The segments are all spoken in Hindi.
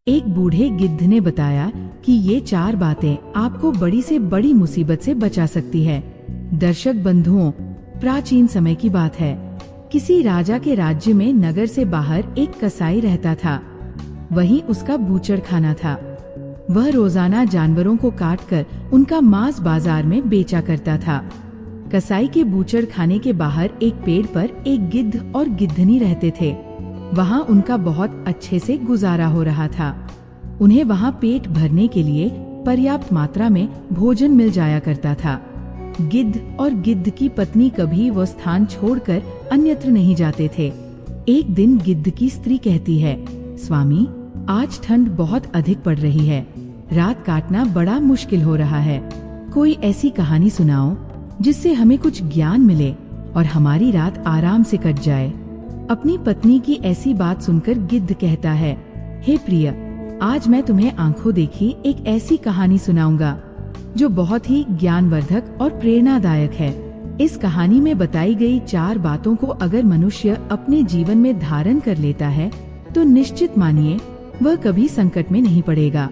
एक बूढ़े गिद्ध ने बताया कि ये 4 बातें आपको बड़ी से बड़ी मुसीबत से बचा सकती है। दर्शक बंधुओं, प्राचीन समय की बात है। किसी राजा के राज्य में नगर से बाहर एक कसाई रहता था। वहीं उसका बूचड़ खाना था। वह रोजाना जानवरों को काटकर उनका मांस बाजार में बेचा करता था। कसाई के बूचड़ खाने के बाहर एक पेड़ पर एक गिद्ध और गिद्धनी रहते थे। वहाँ उनका बहुत अच्छे से गुजारा हो रहा था। उन्हें वहाँ पेट भरने के लिए पर्याप्त मात्रा में भोजन मिल जाया करता था। गिद्ध और गिद्ध की पत्नी कभी वो स्थान छोड़कर अन्यत्र नहीं जाते थे। एक दिन गिद्ध की स्त्री कहती है, स्वामी, आज ठंड बहुत अधिक पड़ रही है। रात काटना बड़ा मुश्किल हो रहा है। कोई ऐसी कहानी सुनाओ जिससे हमें कुछ ज्ञान मिले और हमारी रात आराम से कट जाए। अपनी पत्नी की ऐसी बात सुनकर गिद्ध कहता है, हे प्रिय, आज मैं तुम्हें आंखों देखी एक ऐसी कहानी सुनाऊंगा जो बहुत ही ज्ञानवर्धक और प्रेरणादायक है। इस कहानी में बताई गई 4 बातों को अगर मनुष्य अपने जीवन में धारण कर लेता है तो निश्चित मानिए वह कभी संकट में नहीं पड़ेगा,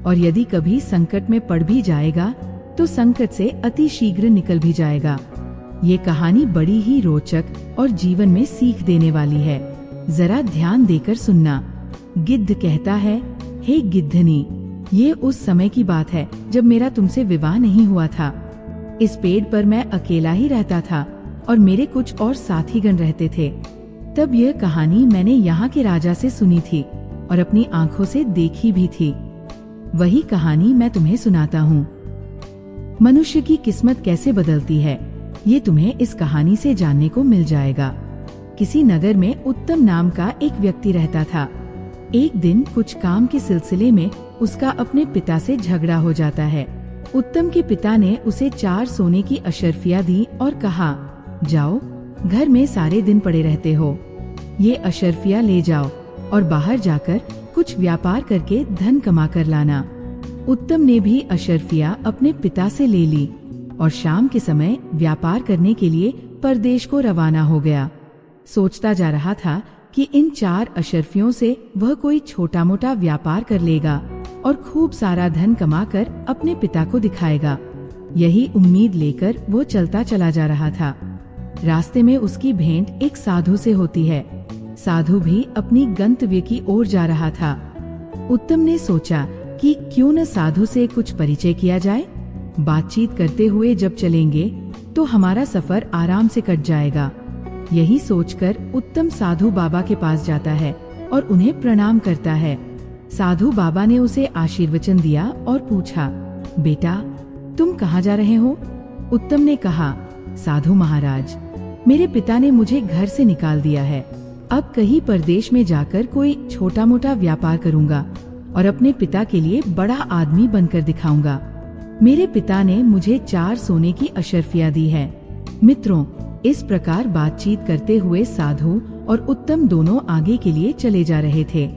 और यदि कभी संकट में पड़ भी जाएगा तो संकट से अति शीघ्र निकल भी जाएगा। ये कहानी बड़ी ही रोचक और जीवन में सीख देने वाली है। जरा ध्यान देकर सुनना। गिद्ध कहता है, हे गिद्धनी, ये उस समय की बात है जब मेरा तुमसे विवाह नहीं हुआ था। इस पेड़ पर मैं अकेला ही रहता था और मेरे कुछ और साथीगण रहते थे। तब यह कहानी मैंने यहाँ के राजा से सुनी थी और अपनी आंखों से देखी भी थी। वही कहानी मैं तुम्हें सुनाता हूँ। मनुष्य की किस्मत कैसे बदलती है, ये तुम्हें इस कहानी से जानने को मिल जाएगा। किसी नगर में उत्तम नाम का एक व्यक्ति रहता था। एक दिन कुछ काम के सिलसिले में उसका अपने पिता से झगड़ा हो जाता है। उत्तम के पिता ने उसे 4 सोने की अशर्फियाँ दी और कहा, जाओ, घर में सारे दिन पड़े रहते हो, ये अशर्फियाँ ले जाओ और बाहर जाकर कुछ व्यापार करके धन कमा कर लाना। उत्तम ने भी अशर्फियाँ अपने पिता से ले ली और शाम के समय व्यापार करने के लिए परदेश को रवाना हो गया। सोचता जा रहा था कि इन 4 अशर्फियों से वह कोई छोटा मोटा व्यापार कर लेगा और खूब सारा धन कमाकर अपने पिता को दिखाएगा। यही उम्मीद लेकर वो चलता चला जा रहा था। रास्ते में उसकी भेंट एक साधु से होती है। साधु भी अपनी गंतव्य की ओर जा रहा था। उत्तम ने सोचा कि क्यों न साधु से कुछ परिचय किया जाए। बातचीत करते हुए जब चलेंगे तो हमारा सफर आराम से कट जाएगा। यही सोचकर उत्तम साधु बाबा के पास जाता है और उन्हें प्रणाम करता है। साधु बाबा ने उसे आशीर्वचन दिया और पूछा, बेटा, तुम कहाँ जा रहे हो? उत्तम ने कहा, साधु महाराज, मेरे पिता ने मुझे घर से निकाल दिया है। अब कहीं परदेश में जाकर कोई छोटा मोटा व्यापार करूँगा और अपने पिता के लिए बड़ा आदमी बनकर दिखाऊंगा। मेरे पिता ने मुझे 4 सोने की अशर्फियाँ दी है। मित्रों, इस प्रकार बातचीत करते हुए साधु और उत्तम दोनों आगे के लिए चले जा रहे थे।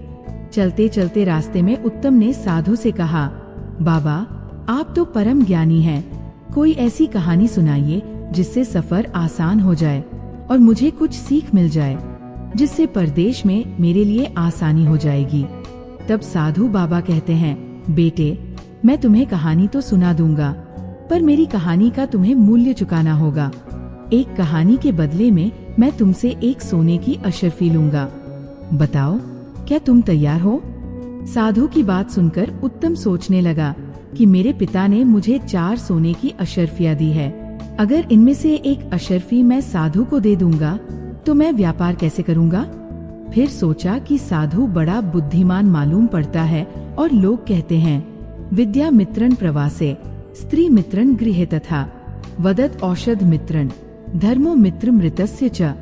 चलते चलते रास्ते में उत्तम ने साधु से कहा, बाबा, आप तो परम ज्ञानी हैं। कोई ऐसी कहानी सुनाइए जिससे सफर आसान हो जाए और मुझे कुछ सीख मिल जाए, जिससे परदेश में मेरे लिए आसानी हो जाएगी। तब साधु बाबा कहते हैं, बेटे, मैं तुम्हें कहानी तो सुना दूंगा, पर मेरी कहानी का तुम्हें मूल्य चुकाना होगा। एक कहानी के बदले में मैं तुमसे 1 सोने की अशर्फी लूंगा। बताओ, क्या तुम तैयार हो? साधु की बात सुनकर उत्तम सोचने लगा कि मेरे पिता ने मुझे 4 सोने की अशर्फियाँ दी है। अगर इनमें से एक अशर्फी मैं साधु को दे दूंगा तो मैं व्यापार कैसे करूंगा? फिर सोचा कि साधु बड़ा बुद्धिमान मालूम पड़ता है और लोग कहते हैं, विद्या मित्रन प्रवासे, स्त्री मित्रन गृहे तथा, वदत औषध मित्रन, धर्मो मित्र मृतस्य च।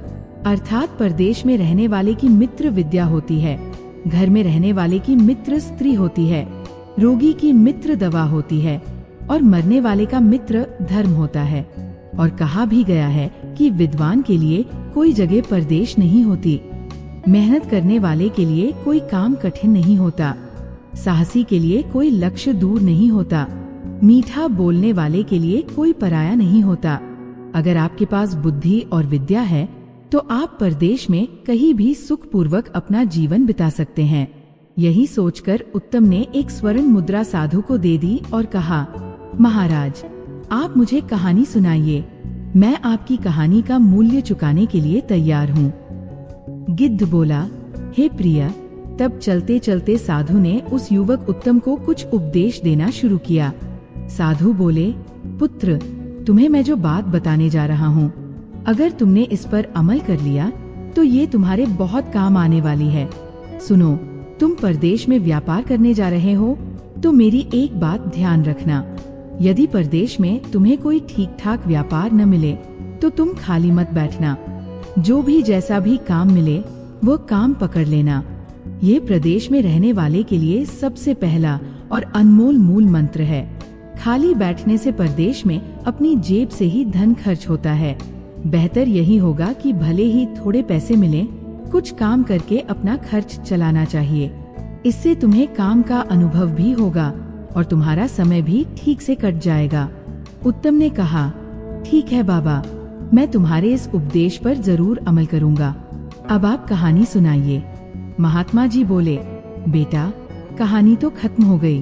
अर्थात परदेश में रहने वाले की मित्र विद्या होती है, घर में रहने वाले की मित्र स्त्री होती है, रोगी की मित्र दवा होती है और मरने वाले का मित्र धर्म होता है। और कहा भी गया है कि विद्वान के लिए कोई जगह परदेश नहीं होती, मेहनत करने वाले के लिए कोई काम कठिन नहीं होता, साहसी के लिए कोई लक्ष्य दूर नहीं होता, मीठा बोलने वाले के लिए कोई पराया नहीं होता। अगर आपके पास बुद्धि और विद्या है तो आप परदेश में कहीं भी सुखपूर्वक अपना जीवन बिता सकते हैं। यही सोचकर उत्तम ने एक स्वर्ण मुद्रा साधु को दे दी और कहा, महाराज, आप मुझे कहानी सुनाइए, मैं आपकी कहानी का मूल्य चुकाने के लिए तैयार हूँ। गिद्ध बोला, हे प्रिय। तब चलते चलते साधु ने उस युवक उत्तम को कुछ उपदेश देना शुरू किया। साधु बोले, पुत्र, तुम्हें मैं जो बात बताने जा रहा हूँ, अगर तुमने इस पर अमल कर लिया तो ये तुम्हारे बहुत काम आने वाली है। सुनो, तुम परदेश में व्यापार करने जा रहे हो तो मेरी एक बात ध्यान रखना, यदि परदेश में तुम्हें कोई ठीक ठाक व्यापार न मिले तो तुम खाली मत बैठना, जो भी जैसा भी काम मिले वो काम पकड़ लेना। ये प्रदेश में रहने वाले के लिए सबसे पहला और अनमोल मूल मंत्र है। खाली बैठने से परदेश में अपनी जेब से ही धन खर्च होता है। बेहतर यही होगा कि भले ही थोड़े पैसे मिले, कुछ काम करके अपना खर्च चलाना चाहिए। इससे तुम्हें काम का अनुभव भी होगा और तुम्हारा समय भी ठीक से कट जाएगा। उत्तम ने कहा, ठीक है बाबा, मैं तुम्हारे इस उपदेश पर जरूर अमल करूँगा। अब आप कहानी सुनाइए। महात्मा जी बोले, बेटा, कहानी तो खत्म हो गई,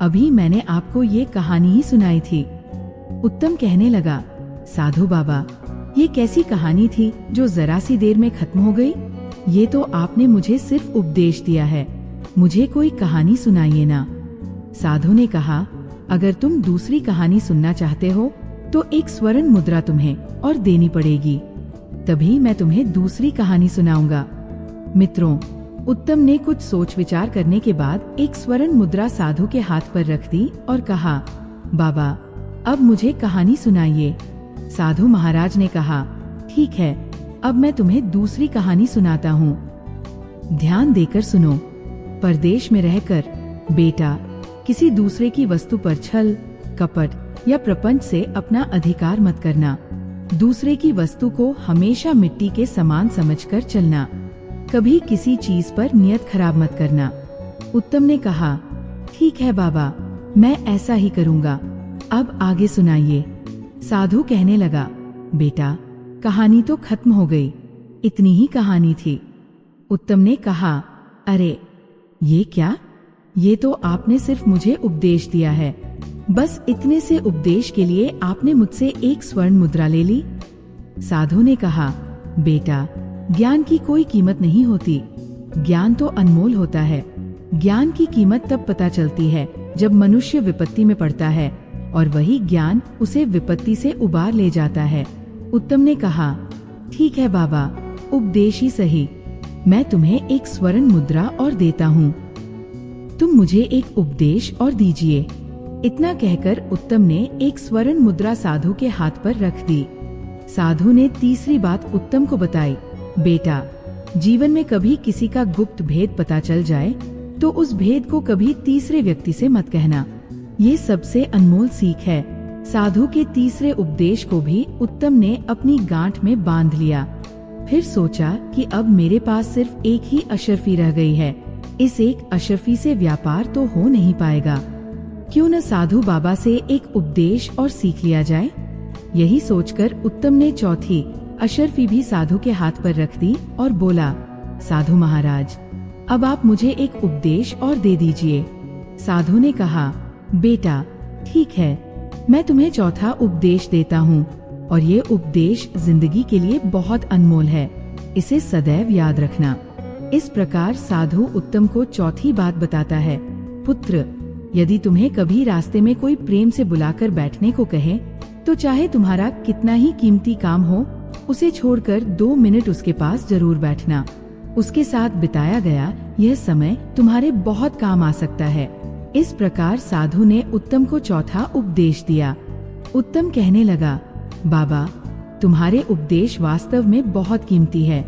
अभी मैंने आपको ये कहानी ही सुनाई थी। उत्तम कहने लगा, साधु बाबा, ये कैसी कहानी थी जो जरा सी देर में खत्म हो गई? ये तो आपने मुझे सिर्फ उपदेश दिया है, मुझे कोई कहानी सुनाइए ना। साधु ने कहा, अगर तुम दूसरी कहानी सुनना चाहते हो तो एक स्वर्ण मुद्रा तुम्हें और देनी पड़ेगी, तभी मैं तुम्हें दूसरी कहानी सुनाऊंगा। मित्रों, उत्तम ने कुछ सोच विचार करने के बाद एक स्वर्ण मुद्रा साधु के हाथ पर रख दी और कहा, बाबा, अब मुझे कहानी सुनाइए। साधु महाराज ने कहा, ठीक है, अब मैं तुम्हें दूसरी कहानी सुनाता हूँ। ध्यान देकर सुनो। परदेश में रहकर बेटा, किसी दूसरे की वस्तु पर छल, कपट या प्रपंच से अपना अधिकार मत करना। दूसरे की वस्तु को हमेशा मिट्टी के समान समझकर चलना। कभी किसी चीज पर नियत खराब मत करना। उत्तम ने कहा, ठीक है बाबा, मैं ऐसा ही करूँगा। अब आगे सुनाइए। साधु कहने लगा, बेटा, कहानी तो खत्म हो गई, इतनी ही कहानी थी। उत्तम ने कहा, अरे ये क्या? ये तो आपने सिर्फ मुझे उपदेश दिया है, बस इतने से उपदेश के लिए आपने मुझसे एक स्वर्ण मुद्रा ले ली। साधु ने कहा, बेटा, ज्ञान की कोई कीमत नहीं होती, ज्ञान तो अनमोल होता है। ज्ञान की कीमत तब पता चलती है जब मनुष्य विपत्ति में पड़ता है और वही ज्ञान उसे विपत्ति से उबार ले जाता है। उत्तम ने कहा, ठीक है बाबा, उपदेश ही सही, मैं तुम्हें एक स्वर्ण मुद्रा और देता हूँ, तुम मुझे एक उपदेश और दीजिए। इतना कहकर उत्तम ने एक स्वर्ण मुद्रा साधु के हाथ पर रख दी। साधु ने तीसरी बात उत्तम को बताई, बेटा, जीवन में कभी किसी का गुप्त भेद पता चल जाए तो उस भेद को कभी तीसरे व्यक्ति से मत कहना, ये सबसे अनमोल सीख है। साधु के तीसरे उपदेश को भी उत्तम ने अपनी गांठ में बांध लिया। फिर सोचा कि अब मेरे पास सिर्फ एक ही अशर्फी रह गई है, इस एक अशर्फी से व्यापार तो हो नहीं पाएगा, क्यों न साधु बाबा से एक उपदेश और सीख लिया जाए। यही सोचकर उत्तम ने चौथी अशर्फी भी साधु के हाथ पर रख दी और बोला, साधु महाराज, अब आप मुझे एक उपदेश और दे दीजिए। साधु ने कहा, बेटा, ठीक है, मैं तुम्हें चौथा उपदेश देता हूँ और ये उपदेश जिंदगी के लिए बहुत अनमोल है, इसे सदैव याद रखना। इस प्रकार साधु उत्तम को चौथी बात बताता है, पुत्र, यदि तुम्हें कभी रास्ते में कोई प्रेम से बुलाकर बैठने को कहे तो चाहे तुम्हारा कितना ही कीमती काम हो, उसे छोड़कर 2 मिनट उसके पास जरूर बैठना। उसके साथ बिताया गया यह समय तुम्हारे बहुत काम आ सकता है। इस प्रकार साधु ने उत्तम को चौथा उपदेश दिया। उत्तम कहने लगा, बाबा, तुम्हारे उपदेश वास्तव में बहुत कीमती है।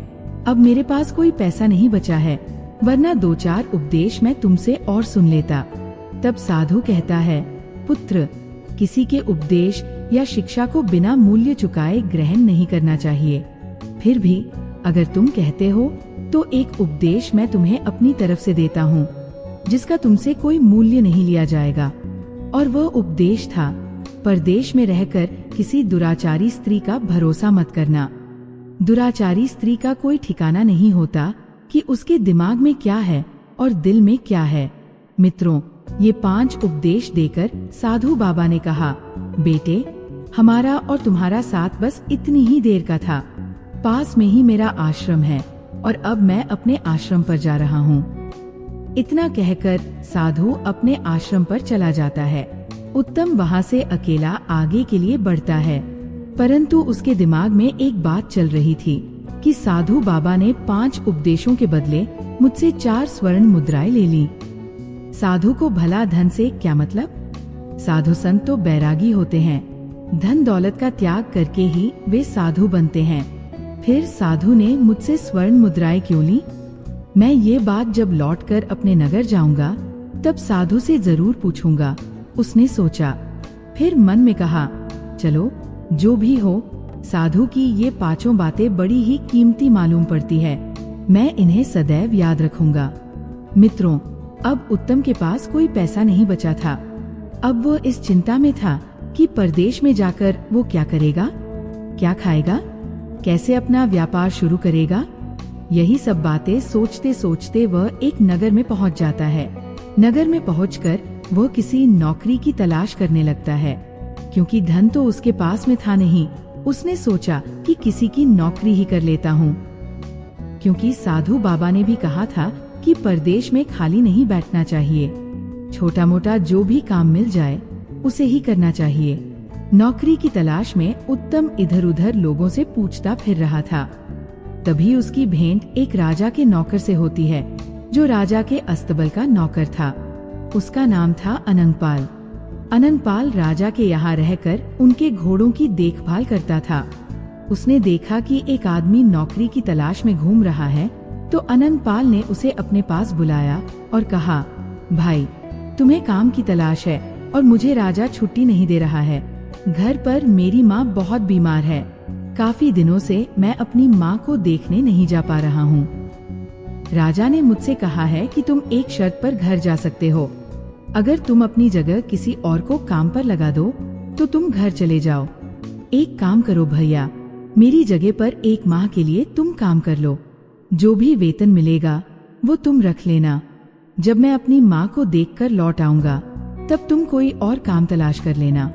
अब मेरे पास कोई पैसा नहीं बचा है, वरना 2-4 उपदेश मैं तुमसे और सुन लेता। तब साधु कहता है, पुत्र, किसी के उपदेश या शिक्षा को बिना मूल्य चुकाए ग्रहण नहीं करना चाहिए। फिर भी अगर तुम कहते हो तो एक उपदेश मैं तुम्हें अपनी तरफ से देता हूँ, जिसका तुमसे कोई मूल्य नहीं लिया जाएगा। और वह उपदेश था, परदेश में रहकर किसी दुराचारी स्त्री का भरोसा मत करना। दुराचारी स्त्री का कोई ठिकाना नहीं होता कि उसके दिमाग में क्या है और दिल में क्या है। मित्रों, ये 5 उपदेश देकर साधु बाबा ने कहा, बेटे, हमारा और तुम्हारा साथ बस इतनी ही देर का था। पास में ही मेरा आश्रम है और अब मैं अपने आश्रम पर जा रहा हूँ। इतना कहकर साधु अपने आश्रम पर चला जाता है। उत्तम वहाँ से अकेला आगे के लिए बढ़ता है, परंतु उसके दिमाग में एक बात चल रही थी कि साधु बाबा ने 5 उपदेशों के बदले मुझसे 4 स्वर्ण मुद्राएं ले ली। साधु को भला धन से क्या मतलब? साधु संत तो बैरागी होते हैं, धन दौलत का त्याग करके ही वे साधु बनते हैं। फिर साधु ने मुझसे स्वर्ण मुद्राएं क्यों ली? मैं ये बात जब लौटकर अपने नगर जाऊंगा तब साधु से जरूर पूछूंगा, उसने सोचा। फिर मन में कहा, चलो जो भी हो, साधु की ये 5 बातें बड़ी ही कीमती मालूम पड़ती है, मैं इन्हें सदैव याद रखूंगा। मित्रों, अब उत्तम के पास कोई पैसा नहीं बचा था। अब वो इस चिंता में था कि परदेश में जाकर वो क्या करेगा, क्या खाएगा, कैसे अपना व्यापार शुरू करेगा। यही सब बातें सोचते सोचते वह एक नगर में पहुंच जाता है। नगर में पहुंचकर वह किसी नौकरी की तलाश करने लगता है। क्योंकि धन तो उसके पास में था नहीं, उसने सोचा कि किसी की नौकरी ही कर लेता हूँ। क्योंकि साधु बाबा ने भी कहा था कि परदेश में खाली नहीं बैठना चाहिए, छोटा मोटा जो भी काम मिल जाए उसे ही करना चाहिए। नौकरी की तलाश में उत्तम इधर उधर लोगों से पूछता फिर रहा था। तभी उसकी भेंट एक राजा के नौकर से होती है, जो राजा के अस्तबल का नौकर था। उसका नाम था अनंगपाल। अनंगपाल राजा के यहाँ रहकर उनके घोड़ों की देखभाल करता था। उसने देखा कि एक आदमी नौकरी की तलाश में घूम रहा है, तो अनंगपाल ने उसे अपने पास बुलाया और कहा, भाई, तुम्हें काम की तलाश है और मुझे राजा छुट्टी नहीं दे रहा है। घर पर मेरी माँ बहुत बीमार है, काफी दिनों से मैं अपनी माँ को देखने नहीं जा पा रहा हूँ। राजा ने मुझसे कहा है कि तुम एक शर्त पर घर जा सकते हो। अगर तुम अपनी जगह किसी और को काम पर लगा दो तो तुम घर चले जाओ। एक काम करो भैया, मेरी जगह पर 1 माह के लिए तुम काम कर लो। जो भी वेतन मिलेगा वो तुम रख लेना। जब मैं अपनी माँ को देखकर लौट आऊंगा तब तुम कोई और काम तलाश कर लेना।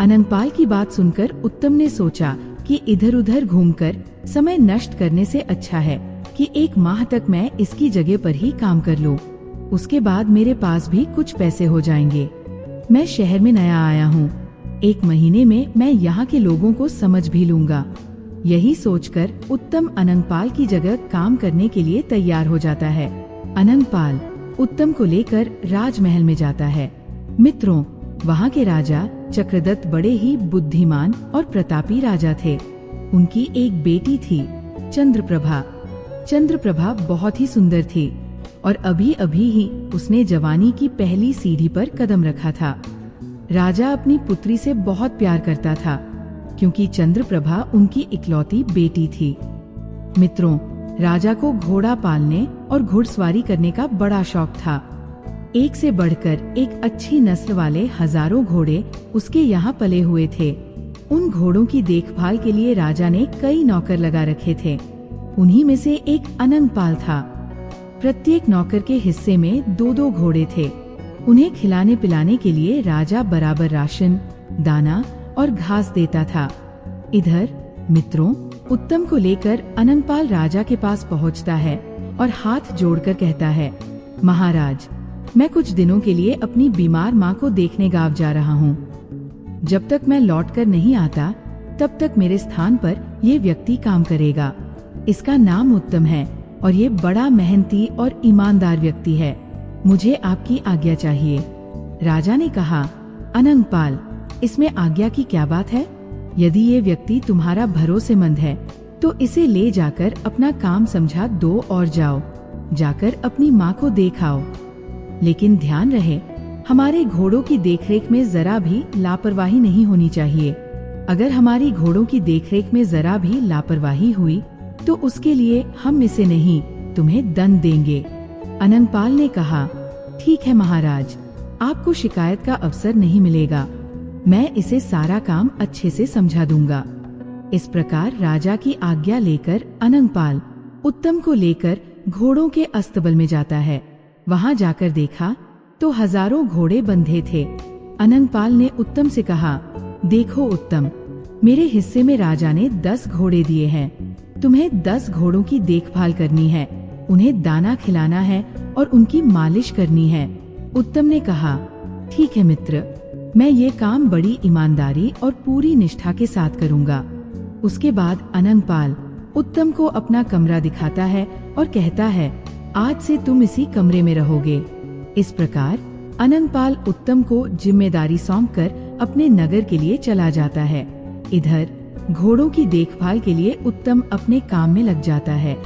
अनंगपाल की बात सुनकर उत्तम ने सोचा कि इधर उधर घूमकर समय नष्ट करने से अच्छा है कि 1 माह तक मैं इसकी जगह पर ही काम कर लूं। उसके बाद मेरे पास भी कुछ पैसे हो जाएंगे। मैं शहर में नया आया हूँ, 1 महीने में मैं यहाँ के लोगों को समझ भी लूंगा। यही सोचकर उत्तम अनंगपाल की जगह काम करने के लिए तैयार हो जाता है। अनंगपाल उत्तम को लेकर राजमहल में जाता है। मित्रों, वहाँ के राजा चक्रदत्त बड़े ही बुद्धिमान और प्रतापी राजा थे। उनकी एक बेटी थी, चंद्रप्रभा। चंद्रप्रभा बहुत ही सुंदर थी और अभी अभी ही उसने जवानी की पहली सीढ़ी पर कदम रखा था। राजा अपनी पुत्री से बहुत प्यार करता था, क्योंकि चंद्रप्रभा उनकी इकलौती बेटी थी। मित्रों, राजा को घोड़ा पालने और घुड़सवारी करने का बड़ा शौक था। एक से बढ़कर एक अच्छी नस्ल वाले हजारों घोड़े उसके यहाँ पले हुए थे। उन घोड़ों की देखभाल के लिए राजा ने कई नौकर लगा रखे थे। उन्हीं में से एक अनंगपाल था। प्रत्येक नौकर के हिस्से में 2-2 घोड़े थे। उन्हें खिलाने पिलाने के लिए राजा बराबर राशन, दाना और घास देता था। इधर मित्रों, उत्तम को लेकर अनंगपाल राजा के पास पहुंचता है और हाथ जोड़कर कहता है, महाराज, मैं कुछ दिनों के लिए अपनी बीमार माँ को देखने गांव जा रहा हूँ। जब तक मैं लौटकर नहीं आता तब तक मेरे स्थान पर ये व्यक्ति काम करेगा। इसका नाम उत्तम है और ये बड़ा मेहनती और ईमानदार व्यक्ति है। मुझे आपकी आज्ञा चाहिए। राजा ने कहा, अनंगपाल, इसमें आज्ञा की क्या बात है? यदि ये व्यक्ति तुम्हारा भरोसेमंद है तो इसे ले जाकर अपना काम समझा दो और जाओ। जाकर अपनी माँ को देखाओ। लेकिन ध्यान रहे, हमारे घोड़ों की देखरेख में जरा भी लापरवाही नहीं होनी चाहिए। अगर हमारी घोड़ों की देखरेख में जरा भी लापरवाही हुई तो उसके लिए हम इसे नहीं, तुम्हें दंड देंगे। अनंगपाल ने कहा, ठीक है महाराज, आपको शिकायत का अवसर नहीं मिलेगा। मैं इसे सारा काम अच्छे से समझा दूंगा। इस प्रकार राजा की आज्ञा लेकर अनंगपाल उत्तम को लेकर घोड़ों के अस्तबल में जाता है। वहां जाकर देखा तो हजारों घोड़े बंधे थे। अनंगपाल ने उत्तम से कहा, देखो उत्तम, मेरे हिस्से में राजा ने 10 घोड़े दिए हैं। तुम्हें 10 घोड़ों की देखभाल करनी है, उन्हें दाना खिलाना है और उनकी मालिश करनी है। उत्तम ने कहा, ठीक है मित्र, मैं ये काम बड़ी ईमानदारी और पूरी निष्ठा के साथ करूँगा। उसके बाद अनंगपाल उत्तम को अपना कमरा दिखाता है और कहता है, आज से तुम इसी कमरे में रहोगे। इस प्रकार अनंगपाल उत्तम को जिम्मेदारी सौंपकर अपने नगर के लिए चला जाता है। इधर घोड़ों की देखभाल के लिए उत्तम अपने काम में लग जाता है।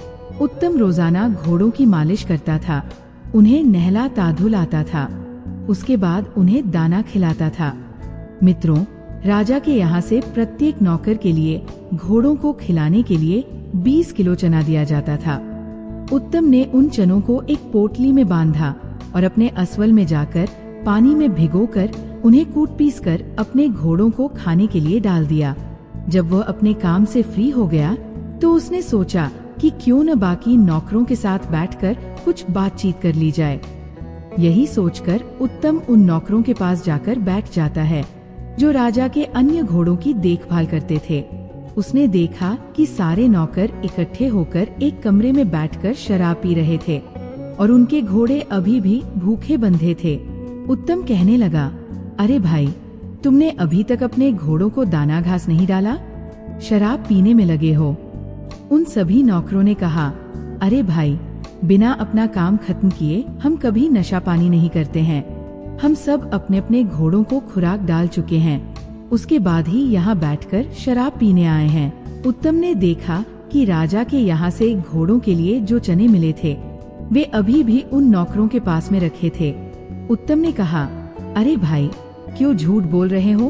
उत्तम रोजाना घोड़ों की मालिश करता था, उन्हें नहलाता धुलाता था, उसके बाद उन्हें दाना खिलाता था। मित्रों, राजा के यहाँ से प्रत्येक नौकर के लिए घोड़ों को खिलाने के लिए 20 किलो चना दिया जाता था। उत्तम ने उन चनों को एक पोटली में बांधा और अपने अस्वल में जाकर पानी में भिगोकर उन्हें कूट पीस कर अपने घोड़ों को खाने के लिए डाल दिया। जब वह अपने काम से फ्री हो गया तो उसने सोचा कि क्यों न बाकी नौकरों के साथ बैठकर कुछ बातचीत कर ली जाए। यही सोचकर उत्तम उन नौकरों के पास जाकर बैठ जाता है जो राजा के अन्य घोड़ों की देखभाल करते थे। उसने देखा कि सारे नौकर इकट्ठे होकर एक कमरे में बैठकर शराब पी रहे थे और उनके घोड़े अभी भी भूखे बंधे थे। उत्तम कहने लगा, अरे भाई, तुमने अभी तक अपने घोड़ों को दाना घास नहीं डाला, शराब पीने में लगे हो। उन सभी नौकरों ने कहा, अरे भाई, बिना अपना काम खत्म किए हम कभी नशा पानी नहीं करते हैं। हम सब अपने अपने घोड़ों को खुराक डाल चुके हैं, उसके बाद ही यहाँ बैठकर शराब पीने आए हैं। उत्तम ने देखा कि राजा के यहाँ से घोड़ों के लिए जो चने मिले थे वे अभी भी उन नौकरों के पास में रखे थे। उत्तम ने कहा, अरे भाई, क्यों झूठ बोल रहे हो?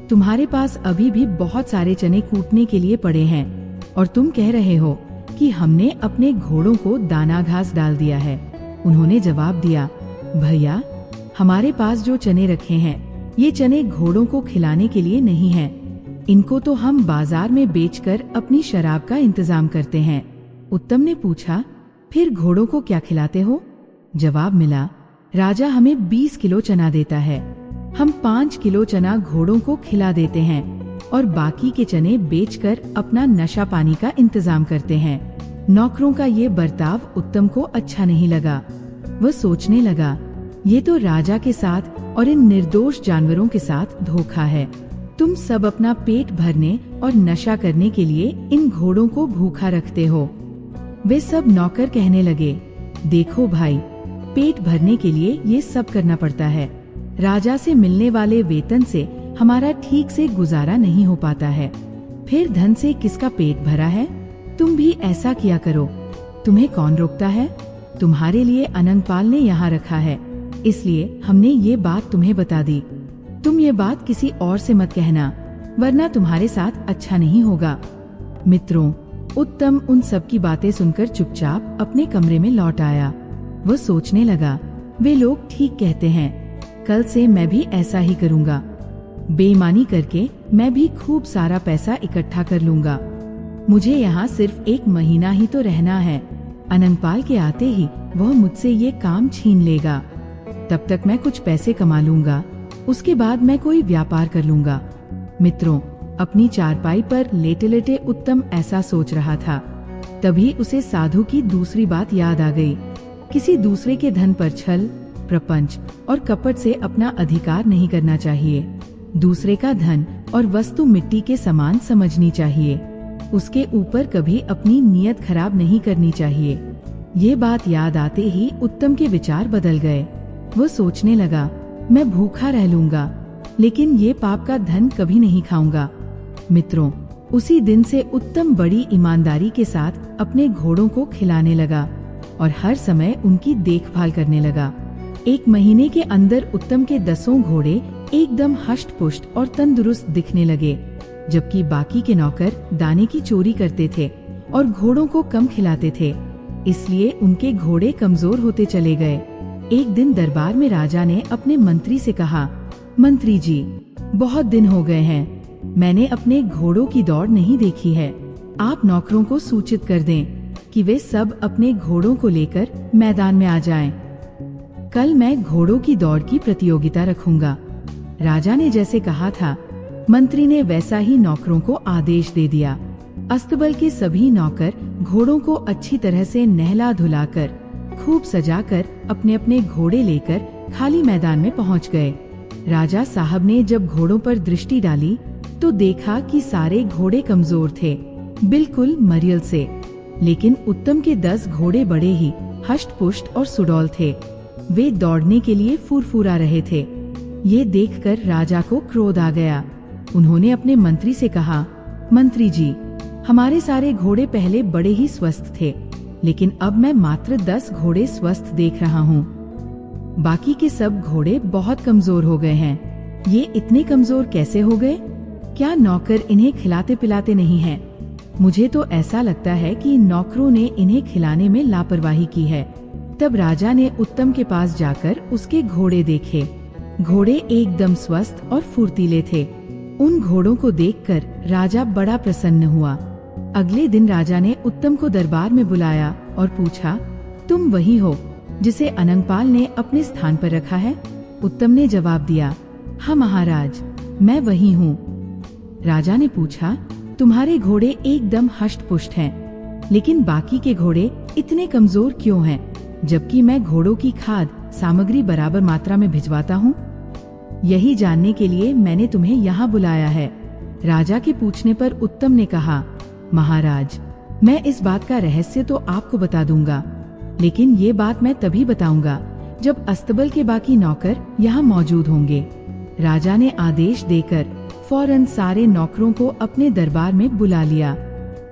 तुम्हारे पास अभी भी बहुत सारे चने कूटने के लिए पड़े हैं और तुम कह रहे हो कि हमने अपने घोड़ों को दाना घास डाल दिया है। उन्होंने जवाब दिया, भैया, हमारे पास जो चने रखे हैं ये चने घोड़ों को खिलाने के लिए नहीं हैं। इनको तो हम बाजार में बेचकर अपनी शराब का इंतजाम करते हैं। उत्तम ने पूछा, फिर घोड़ों को क्या खिलाते हो? जवाब मिला, राजा हमें 20 किलो चना देता है, हम 5 किलो चना घोड़ों को खिला देते हैं और बाकी के चने बेचकर अपना नशा पानी का इंतजाम करते हैं। नौकरों का ये बर्ताव उत्तम को अच्छा नहीं लगा। वह सोचने लगा, ये तो राजा के साथ और इन निर्दोष जानवरों के साथ धोखा है। तुम सब अपना पेट भरने और नशा करने के लिए इन घोड़ों को भूखा रखते हो। वे सब नौकर कहने लगे, देखो भाई, पेट भरने के लिए ये सब करना पड़ता है। राजा से मिलने वाले वेतन से हमारा ठीक से गुजारा नहीं हो पाता है, फिर धन से किसका पेट भरा है? तुम भी ऐसा किया करो। तुम्हें कौन रोकता है? तुम्हारे लिए अनंगपाल ने यहाँ रखा है, इसलिए हमने ये बात तुम्हें बता दी। तुम ये बात किसी और से मत कहना, वरना तुम्हारे साथ अच्छा नहीं होगा। मित्रों, उत्तम उन सब की बातें सुनकर चुपचाप अपने कमरे में लौट आया। वो सोचने लगा, वे लोग ठीक कहते हैं, कल से मैं भी ऐसा ही करूँगा। बेईमानी करके मैं भी खूब सारा पैसा इकट्ठा कर लूँगा। मुझे यहाँ सिर्फ 1 महीना ही तो रहना है। अनंगपाल के आते ही वह मुझसे ये काम छीन लेगा। तब तक मैं कुछ पैसे कमा लूँगा, उसके बाद मैं कोई व्यापार कर लूँगा। मित्रों, अपनी चारपाई पर लेटे लेटे उत्तम ऐसा सोच रहा था। तभी उसे साधु की दूसरी बात याद आ गई। किसी दूसरे के धन पर छल, प्रपंच और कपट से अपना अधिकार नहीं करना चाहिए। दूसरे का धन और वस्तु मिट्टी के समान समझनी चाहिए। उसके ऊपर कभी अपनी नीयत खराब नहीं करनी चाहिए। ये बात याद आते ही उत्तम के विचार बदल गए। वो सोचने लगा, मैं भूखा रह लूँगा, लेकिन ये पाप का धन कभी नहीं खाऊंगा। मित्रों, उसी दिन से उत्तम बड़ी ईमानदारी के साथ अपने घोड़ों को खिलाने लगा और हर समय उनकी देखभाल करने लगा। 1 महीने के अंदर उत्तम के 10 घोड़े एकदम हष्ट पुष्ट और तंदुरुस्त दिखने लगे, जबकि बाकी के नौकर दाने की चोरी करते थे और घोड़ों को कम खिलाते थे। इसलिए उनके घोड़े कमजोर होते चले गए। एक दिन दरबार में राजा ने अपने मंत्री से कहा, मंत्री जी, बहुत दिन हो गए हैं, मैंने अपने घोड़ों की दौड़ नहीं देखी है। आप नौकरों को सूचित कर दें कि वे सब अपने घोड़ों को लेकर मैदान में आ जाएं। कल मैं घोड़ों की दौड़ की प्रतियोगिता रखूंगा। राजा ने जैसे कहा था, मंत्री ने वैसा ही नौकरों को आदेश दे दिया। अस्तबल के सभी नौकर घोड़ों को अच्छी तरह से नहला धुलाकर, खूब सजाकर अपने अपने घोड़े लेकर खाली मैदान में पहुंच गए। राजा साहब ने जब घोड़ों पर दृष्टि डाली तो देखा कि सारे घोड़े कमजोर थे, बिल्कुल मरियल से। लेकिन उत्तम के 10 घोड़े बड़े ही हष्ट-पुष्ट और सुडौल थे। वे दौड़ने के लिए फुरफुरा रहे थे। ये देखकर राजा को क्रोध आ गया। उन्होंने अपने मंत्री से कहा, मंत्री जी, हमारे सारे घोड़े पहले बड़े ही स्वस्थ थे, लेकिन अब मैं मात्र 10 घोड़े स्वस्थ देख रहा हूँ। बाकी के सब घोड़े बहुत कमजोर हो गए हैं। ये इतने कमजोर कैसे हो गए? क्या नौकर इन्हें खिलाते पिलाते नहीं हैं? मुझे तो ऐसा लगता है कि नौकरों ने इन्हें खिलाने में लापरवाही की है। तब राजा ने उत्तम के पास जाकर उसके घोड़े देखे। घोड़े एकदम स्वस्थ और फुर्तीले थे। उन घोड़ों को देखकर राजा बड़ा प्रसन्न हुआ। अगले दिन राजा ने उत्तम को दरबार में बुलाया और पूछा, तुम वही हो जिसे अनंगपाल ने अपने स्थान पर रखा है? उत्तम ने जवाब दिया, हाँ महाराज, मैं वही हूँ। राजा ने पूछा, तुम्हारे घोड़े एकदम हष्ट-पुष्ट हैं, लेकिन बाकी के घोड़े इतने कमजोर क्यों हैं, जबकि मैं घोड़ों की खाद सामग्री बराबर मात्रा में भिजवाता हूँ? यही जानने के लिए मैंने तुम्हें यहाँ बुलाया है। राजा के पूछने पर उत्तम ने कहा, महाराज, मैं इस बात का रहस्य तो आपको बता दूंगा, लेकिन ये बात मैं तभी बताऊंगा जब अस्तबल के बाकी नौकर यहाँ मौजूद होंगे। राजा ने आदेश देकर फौरन सारे नौकरों को अपने दरबार में बुला लिया।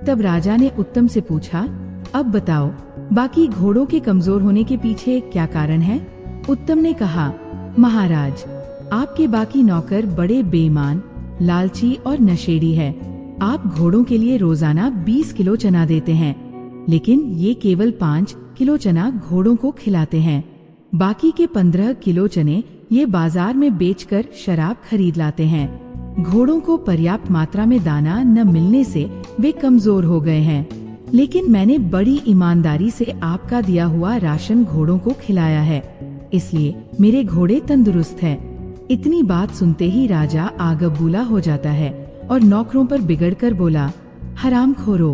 तब राजा ने उत्तम से पूछा, अब बताओ, बाकी घोड़ों के कमजोर होने के पीछे क्या कारण है? उत्तम ने कहा, महाराज, आपके बाकी नौकर बड़े बेईमान, लालची और नशेड़ी है। आप घोड़ों के लिए रोजाना 20 किलो चना देते हैं, लेकिन ये केवल 5 किलो चना घोड़ों को खिलाते हैं। बाकी के 15 किलो चने ये बाजार में बेचकर शराब खरीद लाते हैं। घोड़ों को पर्याप्त मात्रा में दाना न मिलने से वे कमजोर हो गए हैं, लेकिन मैंने बड़ी ईमानदारी से आपका दिया हुआ राशन घोड़ों को खिलाया है, इसलिए मेरे घोड़े तंदुरुस्त हैं। इतनी बात सुनते ही राजा आगबूला हो जाता है और नौकरों पर बिगड़कर बोला, हरामखोरो,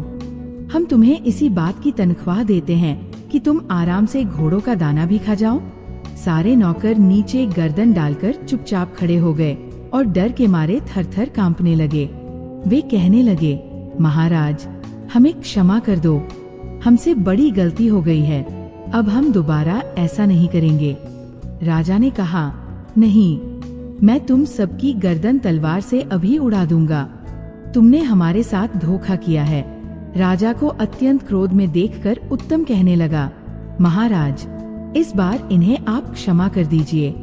हम तुम्हें इसी बात की तनख्वाह देते हैं कि तुम आराम से घोड़ों का दाना भी खा जाओ। सारे नौकर नीचे गर्दन डालकर चुपचाप खड़े हो गए और डर के मारे थर-थर कांपने लगे। वे कहने लगे, महाराज, हमें क्षमा कर दो, हमसे बड़ी गलती हो गई है, अब हम दोबारा ऐसा नहीं करेंगे। राजा ने कहा, नहीं, मैं तुम सबकी गर्दन तलवार से अभी उड़ा दूंगा। तुमने हमारे साथ धोखा किया है। राजा को अत्यंत क्रोध में देखकर उत्तम कहने लगा, महाराज, इस बार इन्हें आप क्षमा कर दीजिए।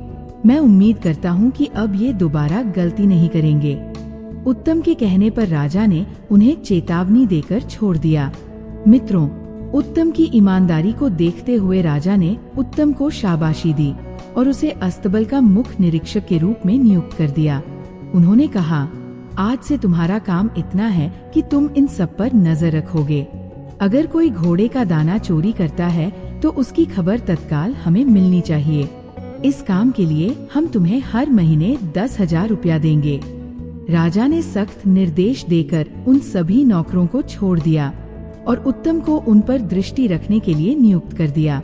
मैं उम्मीद करता हूँ कि अब ये दोबारा गलती नहीं करेंगे। उत्तम के कहने पर राजा ने उन्हें चेतावनी देकर छोड़ दिया। मित्रों, उत्तम की ईमानदारी को देखते हुए राजा ने उत्तम को शाबाशी दी और उसे अस्तबल का मुख्य निरीक्षक के रूप में नियुक्त कर दिया। उन्होंने कहा, आज से तुम्हारा काम इतना है कि तुम इन सब पर नजर रखोगे। अगर कोई घोड़े का दाना चोरी करता है तो उसकी खबर तत्काल हमें मिलनी चाहिए। इस काम के लिए हम तुम्हें हर महीने 10,000 रुपया देंगे। राजा ने सख्त निर्देश देकर उन सभी नौकरों को छोड़ दिया और उत्तम को उन पर दृष्टि रखने के लिए नियुक्त कर दिया।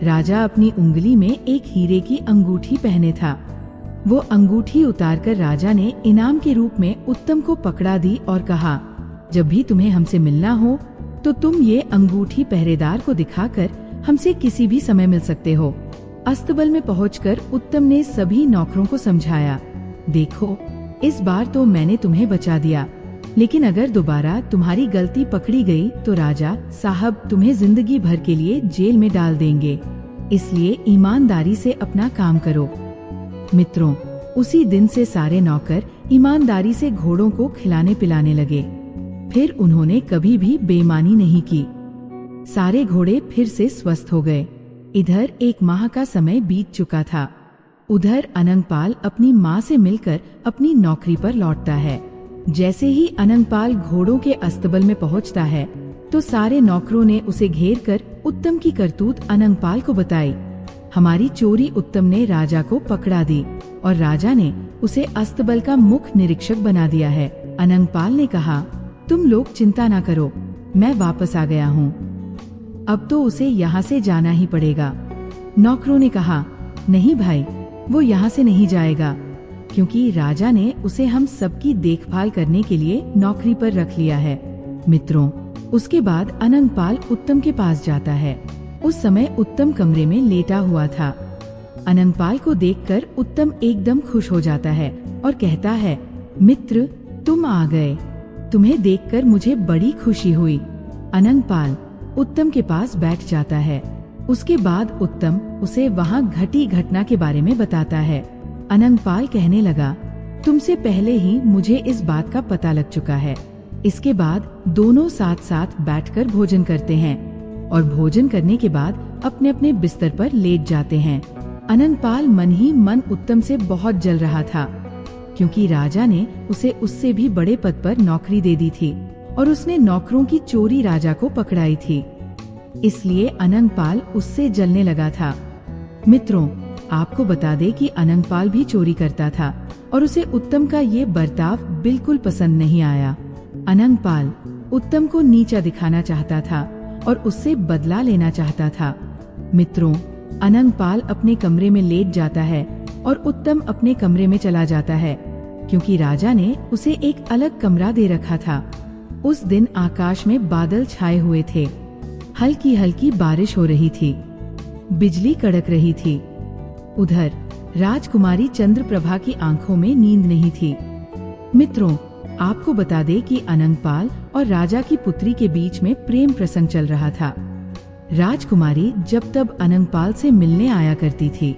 राजा अपनी उंगली में एक हीरे की अंगूठी पहने था। वो अंगूठी उतारकर राजा ने इनाम के रूप में उत्तम को पकड़ा दी और कहा, जब भी तुम्हें हमसे मिलना हो तो तुम ये अंगूठी पहरेदार को दिखाकर हमसे किसी भी समय मिल सकते हो। अस्तबल में पहुंचकर उत्तम ने सभी नौकरों को समझाया, देखो, इस बार तो मैंने तुम्हें बचा दिया, लेकिन अगर दोबारा तुम्हारी गलती पकड़ी गई तो राजा साहब तुम्हें जिंदगी भर के लिए जेल में डाल देंगे। इसलिए ईमानदारी से अपना काम करो। मित्रों, उसी दिन से सारे नौकर ईमानदारी से घोड़ों को खिलाने पिलाने लगे। फिर उन्होंने कभी भी बेईमानी नहीं की। सारे घोड़े फिर से स्वस्थ हो गए। इधर 1 माह का समय बीत चुका था। उधर अनंगपाल अपनी माँ से मिलकर अपनी नौकरी पर लौटता है। जैसे ही अनंगपाल घोड़ों के अस्तबल में पहुंचता है तो सारे नौकरों ने उसे घेर कर उत्तम की करतूत अनंगपाल को बताई। हमारी चोरी उत्तम ने राजा को पकड़ा दी और राजा ने उसे अस्तबल का मुख्य निरीक्षक बना दिया है। अनंगपाल ने कहा, तुम लोग चिंता ना करो, मैं वापस आ गया हूँ। अब तो उसे यहाँ से जाना ही पड़ेगा। नौकरों ने कहा, नहीं भाई, वो यहाँ से नहीं जाएगा, क्योंकि राजा ने उसे हम सबकी देखभाल करने के लिए नौकरी पर रख लिया है। मित्रों, उसके बाद अनंगपाल उत्तम के पास जाता है। उस समय उत्तम कमरे में लेटा हुआ था। अनंगपाल को देखकर उत्तम एकदम खुश हो जाता है और कहता है, मित्र, तुम आ गए। तुम्हें देखकर मुझे बड़ी खुशी हुई। अनंगपाल उत्तम के पास बैठ जाता है। उसके बाद उत्तम उसे वहाँ घटी घटना के बारे में बताता है। अनंगपाल कहने लगा, तुमसे पहले ही मुझे इस बात का पता लग चुका है। इसके बाद दोनों साथ साथ बैठकर भोजन करते हैं और भोजन करने के बाद अपने अपने बिस्तर पर लेट जाते हैं। अनंगपाल मन ही मन उत्तम से बहुत जल रहा था, क्योंकि राजा ने उसे उससे भी बड़े पद पर नौकरी दे दी थी और उसने नौकरों की चोरी राजा को पकड़ाई थी। इसलिए अनंगपाल उससे जलने लगा था। मित्रों, आपको बता दे कि अनंगपाल भी चोरी करता था और उसे उत्तम का ये बर्ताव बिल्कुल पसंद नहीं आया। अनंगपाल उत्तम को नीचा दिखाना चाहता था और उससे बदला लेना चाहता था। मित्रों, अनंगपाल अपने कमरे में लेट जाता है और उत्तम अपने कमरे में चला जाता है, क्योंकि राजा ने उसे एक अलग कमरा दे रखा था। उस दिन आकाश में बादल छाए हुए थे। हल्की हल्की बारिश हो रही थी। बिजली कड़क रही थी। उधर राजकुमारी चंद्रप्रभा की आंखों में नींद नहीं थी। मित्रों, आपको बता दे कि अनंगपाल और राजा की पुत्री के बीच में प्रेम प्रसंग चल रहा था। राजकुमारी जब तब अनंगपाल से मिलने आया करती थी।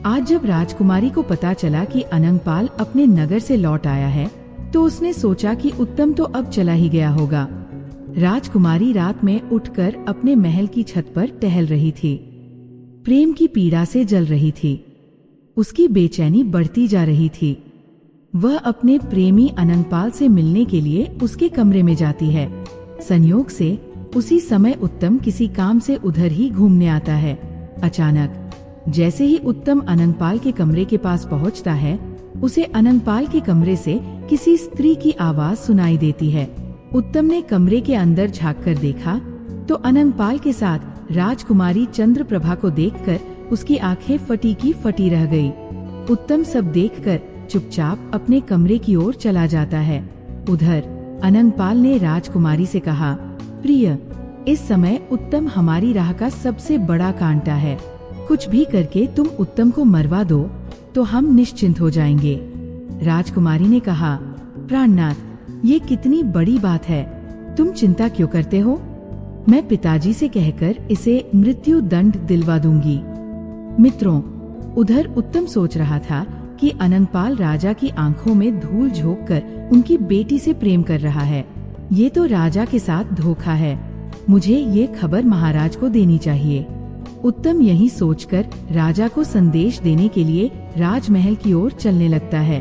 आज जब राजकुमारी को पता चला कि अनंगपाल अपने नगर से लौट आया है, तो उसने सोचा कि उत्तम तो अब चला ही गया होगा। राजकुमारी रात में उठकर अपने महल की छत पर टहल रही थी। प्रेम की पीड़ा से जल रही थी। उसकी बेचैनी बढ़ती जा रही थी। वह अपने प्रेमी अनंगपाल से मिलने के लिए उसके कमरे में जाती है। संयोग से उसी समय उत्तम किसी काम से उधर ही घूमने आता है। अचानक जैसे ही उत्तम अनंगपाल के कमरे के पास पहुंचता है, उसे अनंगपाल के कमरे से किसी स्त्री की आवाज सुनाई देती है। उत्तम ने कमरे के अंदर झांककर देखा तो अनंगपाल के साथ राजकुमारी चंद्रप्रभा को देखकर उसकी आंखें फटी की फटी रह गई। उत्तम सब देखकर चुपचाप अपने कमरे की ओर चला जाता है। उधर अनंगपाल ने राजकुमारी से कहा, प्रिय, इस समय उत्तम हमारी राह का सबसे बड़ा कांटा है। कुछ भी करके तुम उत्तम को मरवा दो तो हम निश्चिंत हो जाएंगे। राजकुमारी ने कहा, प्राणनाथ, ये कितनी बड़ी बात है, तुम चिंता क्यों करते हो? मैं पिताजी से कहकर इसे मृत्यु दंड दिलवा दूंगी। मित्रों, उधर उत्तम सोच रहा था कि अनंगपाल राजा की आंखों में धूल झोंककर उनकी बेटी से प्रेम कर रहा है। ये तो राजा के साथ धोखा है। मुझे ये खबर महाराज को देनी चाहिए। उत्तम यही सोचकर राजा को संदेश देने के लिए राजमहल की ओर चलने लगता है।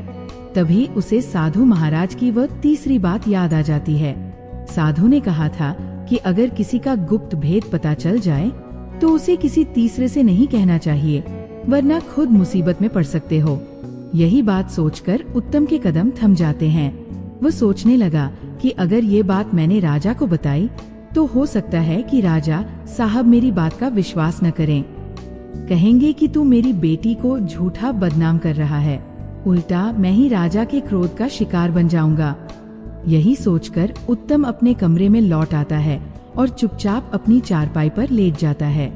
तभी उसे साधु महाराज की वह तीसरी बात याद आ जाती है। साधु ने कहा था कि अगर किसी का गुप्त भेद पता चल जाए तो उसे किसी तीसरे से नहीं कहना चाहिए, वरना खुद मुसीबत में पड़ सकते हो। यही बात सोचकर उत्तम के कदम थम जाते हैं। वो सोचने लगा कि अगर ये बात मैंने राजा को बताई तो हो सकता है कि राजा साहब मेरी बात का विश्वास न करें। कहेंगे कि तू मेरी बेटी को झूठा बदनाम कर रहा है, उल्टा मैं ही राजा के क्रोध का शिकार बन जाऊंगा। यही सोचकर उत्तम अपने कमरे में लौट आता है और चुपचाप अपनी चारपाई पर लेट जाता है।